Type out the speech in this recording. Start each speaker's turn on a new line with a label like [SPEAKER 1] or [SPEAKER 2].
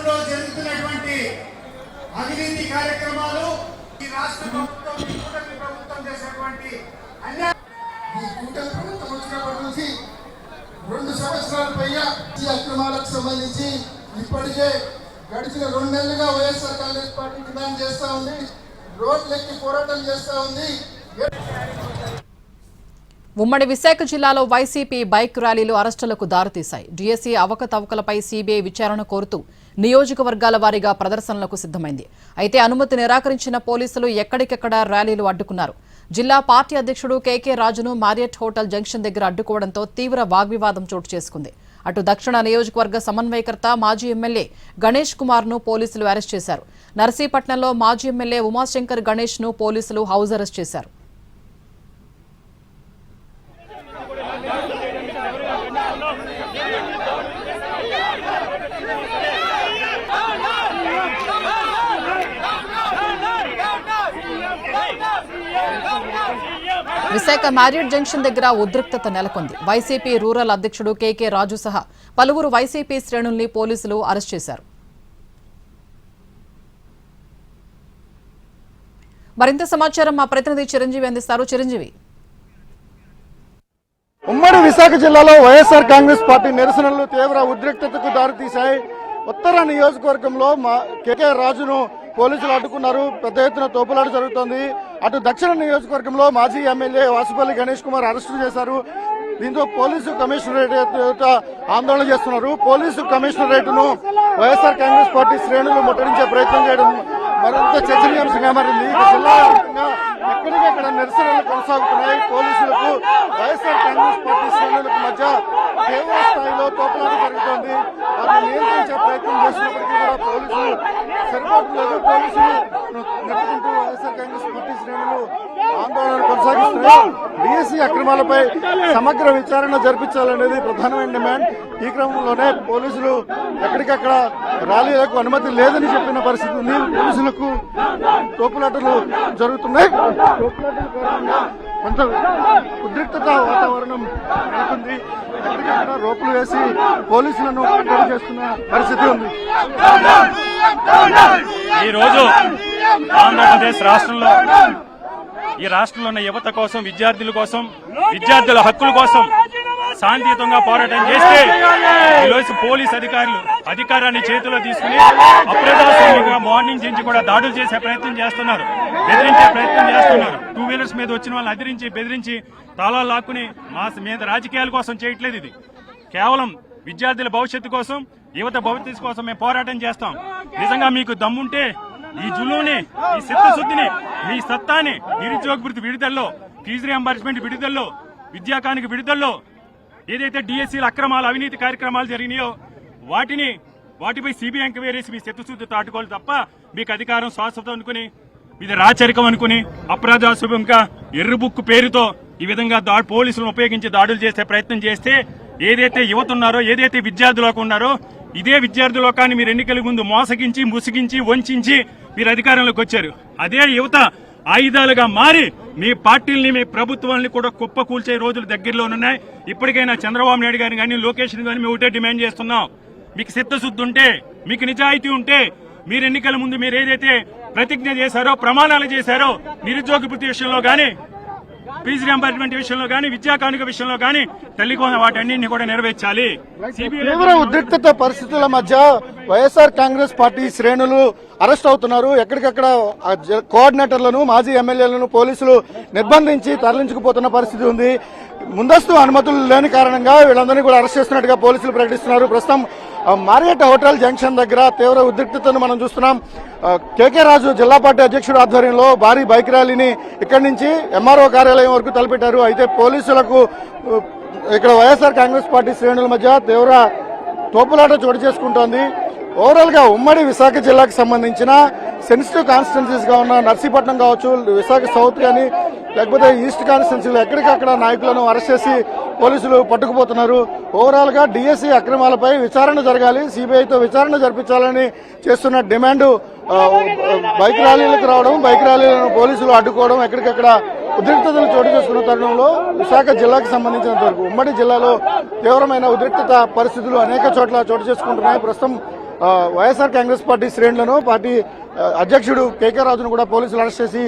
[SPEAKER 1] రాష్ట్రంలో జరుగుతున్నటువంటి అవినీతి కార్యక్రమాలు ఈ రాష్ట్ర ప్రభుత్వం ఈ కూటమి ప్రభుత్వం చేసేటువంటి
[SPEAKER 2] ఈ కూటమి ప్రభుత్వం వచ్చినప్పటి నుంచి 2 సంవత్సరాల పైగా ఈ అక్రమాలకు సంబంధించి ఇప్పటికే గడిచిన 2 నెలలుగా వైఎస్ఆర్ కాంగ్రెస్ పార్టీ డిమాండ్ చేస్తా ఉంది, రోడ్లెక్కి పోరాటం చేస్తా ఉంది.
[SPEAKER 3] ఉమ్మడి విశాఖ జిల్లాలో వైసీపీ బైక్ ర్యాలీలు అరెస్టులకు దారితీశాయి. డీఎస్సీ అవకతవకలపై సీబీఐ విచారణ కోరుతూ నియోజకవర్గాల వారీగా ప్రదర్శనలకు సిద్ధమైంది. అయితే అనుమతి నిరాకరించిన పోలీసులు ఎక్కడికెక్కడ ర్యాలీలు అడ్డుకున్నారు. జిల్లా పార్టీ అధ్యక్షుడు కేకే రాజును మ్యారియట్ హోటల్ జంక్షన్ దగ్గర అడ్డుకోవడంతో తీవ్ర వాగ్వివాదం చోటు చేసుకుంది. అటు దక్షిణ నియోజకవర్గ సమన్వయకర్త మాజీ ఎమ్మెల్యే గణేష్ కుమార్ ను పోలీసులు అరెస్ట్ చేశారు. నర్సీపట్నంలో మాజీ ఎమ్మెల్యే ఉమాశంకర్ గణేష్ ను పోలీసులు హౌస్ అరెస్ట్ చేశారు. విశాఖ మ్యారియట్ జంక్షన్ దగ్గర ఉద్రిక్తత నెలకొంది. వైసీపీ రూరల్ అధ్యక్షుడు కేకే రాజు సహా పలువురు వైసీపీ శ్రేణుల్ని పోలీసులు అరెస్ట్ చేశారు. మరింత సమాచారం మా ప్రతినిధి చిరంజీవి అందిస్తారు. చిరంజీవి,
[SPEAKER 4] ఉమ్మడి విశాఖ జిల్లాలో వైఎస్ఆర్ కాంగ్రెస్ పార్టీ నిరసనలు తీవ్ర ఉద్రిక్తతకు దారితీశాయి. ఉత్తర నియోజకవర్గంలో కేకే రాజును పోలీసులు అడ్డుకున్నారు. పెద్ద ఎత్తున తోపులాట జరుగుతోంది. అటు దక్షిణ నియోజకవర్గంలో మాజీ ఎమ్మెల్యే వాసుపల్లి గణేష్ కుమార్ అరెస్టు చేశారు. దీంతో పోలీసు కమిషనరేట్ ఆందోళన చేస్తున్నారు. పోలీసు కమిషనరేట్ ను వైఎస్ఆర్ కాంగ్రెస్ పార్టీ శ్రేణులు ముట్టడించే ప్రయత్నం చేయడం మరింత చర్చనీయాంశంగా మారింది. జిల్లా వ్యాప్తంగా ఎక్కడికక్కడ నిరసనలు కొనసాగుతున్నాయి. పోలీసులకు వైఎస్ఆర్ కాంగ్రెస్ పార్టీ శ్రేణులకు మధ్య తీవ్ర స్థాయిలో తోపులాట జరుగుతోంది. వాటిని నియంత్రించే ప్రయత్నం చేసినప్పటికీ కూడా పోలీసులు సరిపోవట్లేదు. పోలీసులు నెట్టుకుంటూ వైఎస్ఆర్ కాంగ్రెస్ పార్టీ శ్రేణులు ఆందోళన కొనసాగిస్తున్నాయి. డీఎస్సీ అక్రమాలపై సమగ్ర విచారణ జరిపించాలనేది ప్రధానమైన డిమాండ్. ఈ క్రమంలోనే పోలీసులు ఎక్కడికక్కడ ర్యాలీలకు అనుమతి లేదని చెప్పిన పరిస్థితి ఉంది. పోలీసులకు తోపులాటలు జరుగుతున్నాయి. తోపులాటల కారణంగా కొంత ఉద్రిక్తత వాతావరణం నెలకొంది. ఎక్కడికక్కడ రోపులు వేసి పోలీసులను కట్టడి చేస్తున్న పరిస్థితి ఉంది.
[SPEAKER 5] ఈ రోజు ఆంధ్రప్రదేశ్ రాష్ట్రంలో ఈ రాష్ట్రంలో ఉన్న యువత కోసం, విద్యార్థుల కోసం, విద్యార్థుల హక్కుల కోసం శాంతియుతంగా పోరాటం చేస్తే ఈరోజు పోలీస్ అధికారాన్ని చేతిలో తీసుకుని అప్రజాస్వామ్యంగా మార్నింగ్ నుంచి కూడా దాడులు చేసే ప్రయత్నం చేస్తున్నారు, బెదిరించే ప్రయత్నం చేస్తున్నారు. 2 వీలర్స్ మీద వచ్చిన వాళ్ళని అదిరించి బెదిరించి తాళాలు లాక్కుని మా మీద రాజకీయాల కోసం చేయట్లేదు. ఇది కేవలం విద్యార్థుల భవిష్యత్తు కోసం, యువత భవిష్యత్తు కోసం మేము పోరాటం చేస్తాం. నిజంగా మీకు దమ్ముంటే ఈ జులుని, ఈ చిత్తశుద్ధిని, మీ సత్తాని నిరుద్యోగ భృతి విడుదలలో, ఫీజు రియంబర్స్మెంట్ విడుదలలో, విద్యాకానికి విడుదలలో, ఏదైతే డిఎస్సీల అక్రమాలు, అవినీతి కార్యక్రమాలు జరిగినాయో వాటిపై సిబిఐ ఎంక్వైరీ చేసి మీ చిత్తశుద్ధి తాటుకోవాలి తప్ప మీకు అధికారం శాశ్వతం అనుకుని, ఇది రాచరికం అనుకుని అప్రజాస్వామ్యంగా ఎర్రబుక్కు పేరుతో ఈ విధంగా పోలీసులను ఉపయోగించి దాడులు చేసే ప్రయత్నం చేస్తే ఏదైతే యువత ఉన్నారో, ఏదైతే విద్యార్థులకు ఉన్నారో, ఇదే విద్యార్థి లోకాన్ని మీరు ఎన్నికల ముందు మోసగించి, ముసిగించి, వంచి మీరు అధికారంలోకి వచ్చారు. అదే యువత ఆయుధాలుగా మారి మీ పార్టీల్ని, మీ ప్రభుత్వాన్ని కూడా కుప్ప కూల్చే రోజులు దగ్గరలో ఉన్నాయి. ఇప్పటికైనా చంద్రబాబు నాయుడు గారిని కానీ, లోకేష్ గారిని మేము ఒకటే డిమాండ్ చేస్తున్నాం. మీకు చిత్తశుద్ధి ఉంటే, మీకు నిజాయితీ ఉంటే, మీరు ఎన్నికల ముందు మీరు ఏదైతే ప్రతిజ్ఞ చేశారో, ప్రమాణాలు చేశారో, నిరుద్యోగ భృతి విషయంలో కానీ, ఫీజు రియంబర్స్మెంట్ విషయంలో కానీ, విద్యా కానుక విషయంలో కానీ తల్లికొన్న వాటన్నింటినీ కూడా నెరవేర్చాలి.
[SPEAKER 4] తీవ్ర ఉద్రిక్తత పరిస్థితుల మధ్య వైఎస్ఆర్ కాంగ్రెస్ పార్టీ శ్రేణులు అరెస్ట్ అవుతున్నారు. ఎక్కడికక్కడ కోఆర్డినేటర్లను, మాజీ ఎమ్మెల్యేలను పోలీసులు నిర్బంధించి తరలించుకుపోతున్న పరిస్థితి ఉంది. ముందస్తు అనుమతులు లేని కారణంగా వీళ్ళందరినీ కూడా అరెస్ట్ చేస్తున్నట్టుగా పోలీసులు ప్రకటిస్తున్నారు. ప్రస్తుతం మ్యారియట్ హోటల్ జంక్షన్ దగ్గర తీవ్ర ఉద్రిక్తతను మనం చూస్తున్నాం. కేకే రాజు జిల్లా పార్టీ అధ్యక్షుడు ఆధ్వర్యంలో భారీ బైక్ ర్యాలీని ఇక్కడి నుంచి ఎంఆర్ఓ కార్యాలయం వరకు తలపెట్టారు. అయితే పోలీసులకు ఇక్కడ వైఎస్ఆర్ కాంగ్రెస్ పార్టీ శ్రేణుల మధ్య తీవ్ర తోపులాట చోటు చేసుకుంటోంది. ఓవరాల్ గా ఉమ్మడి విశాఖ జిల్లాకు సంబంధించిన సెన్సిటివ్ కాన్స్టిట్యున్సీస్ గా ఉన్న నర్సీపట్నం కావచ్చు, విశాఖ సౌత్ కానీ లేకపోతే ఈస్ట్ కాన్స్టిట్యున్సీలు ఎక్కడికక్కడ నాయకులను అరెస్ట్ చేసి పోలీసులు పట్టుకుపోతున్నారు. ఓవరాల్ గా డిఎస్సీ అక్రమాలపై విచారణ జరగాలి, సిబిఐతో విచారణ జరిపించాలని చేస్తున్న డిమాండ్ బైక్ ర్యాలీలకు రావడం, బైక్ ర్యాలీలను పోలీసులు అడ్డుకోవడం, ఎక్కడికక్కడ ఉద్రిక్తతలు చోటు చేసుకున్న తరుణంలో విశాఖ జిల్లాకు సంబంధించినంత వరకు ఉమ్మడి జిల్లాలో తీవ్రమైన ఉద్రిక్తత పరిస్థితులు అనేక చోట్ల చోటు చేసుకుంటున్నాయి. ప్రస్తుతం వైఎస్ఆర్ కాంగ్రెస్ పార్టీ శ్రేణులను పార్టీ అధ్యక్షుడు కేకే రాజును కూడా పోలీసులు అరెస్ట్ చేసి